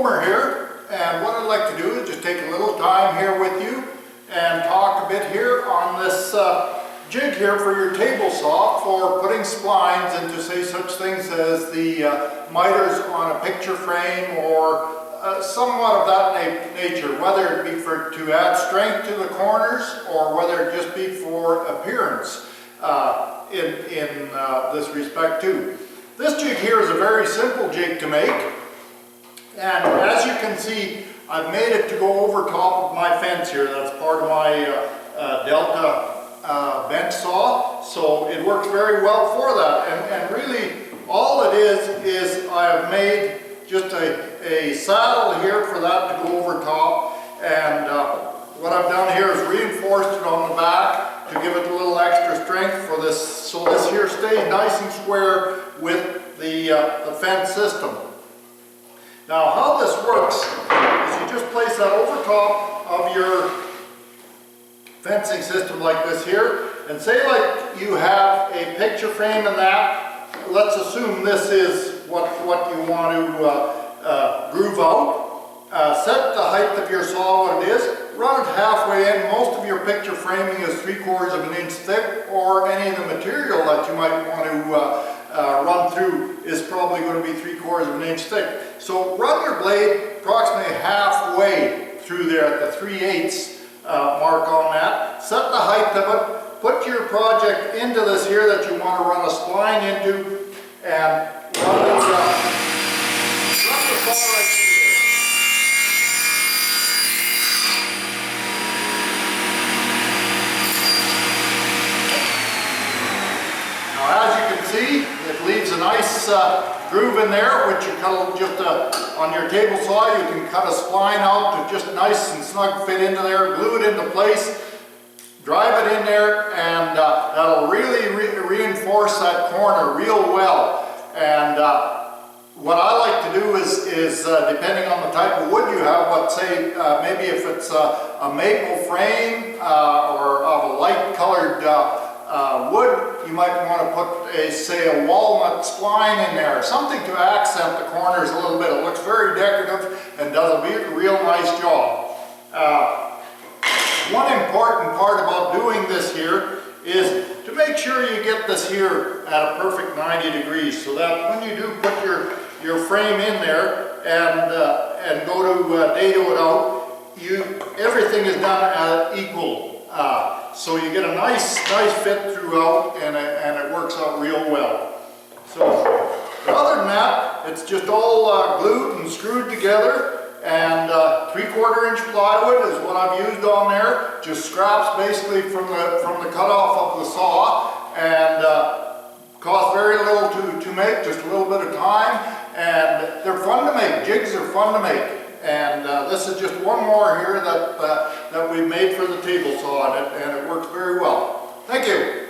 Homer here, and what I'd like to do is just take a little time here with you and talk a bit here on this jig here for your table saw for putting splines into, say, such things as the miters on a picture frame or somewhat of that nature, whether it be to add strength to the corners or whether it just be for appearance in this respect too. This jig here is a very simple jig to make, and as you can see, I've made it to go over top of my fence here. That's part of my Delta bench saw, so it works very well for that. And really, all it is I have made just a saddle here for that to go over top, and what I've done here is reinforced it on the back to give it a little extra strength for this, so this here stays nice and square with the fence system. Now, how this works is you just place that over top of your fencing system like this here, and say like you have a picture frame in that. Let's assume this is what you want to groove out. Set the height of your saw what it is, run it halfway in. Most of your picture framing is 3/4 of an inch thick, or any of the material that you might want to run through is probably going to be 3/4 of an inch thick. So run your blade approximately halfway through there at the 3/8 mark on that. Set the height of it, put your project into this here that you want to run a spline into, and run the saw right through. See, it leaves a nice groove in there, which you cut just on your table saw. You can cut a spline out to just nice and snug fit into there, glue it into place, drive it in there, and that'll really reinforce that corner real well. And what I like to do is depending on the type of wood you have, but say maybe if it's a maple frame or of a light colored wood, you might want to put say a walnut spline in there, something to accent the corners a little bit. It looks very decorative and does a real nice job. One important part about doing this here is to make sure you get this here at a perfect 90 degrees, so that when you do put your frame in there and go to dado it out, everything is done equal. So you get a nice fit throughout, and it works out real well. So, other than that, it's just all glued and screwed together, and 3/4 inch plywood is what I've used on there. Just scraps basically from the cutoff of the saw, and cost very little to make, just a little bit of time, and they're fun to make. Jigs are fun to make. And this is just one more here that we've made for the table saw, and it works very well. Thank you.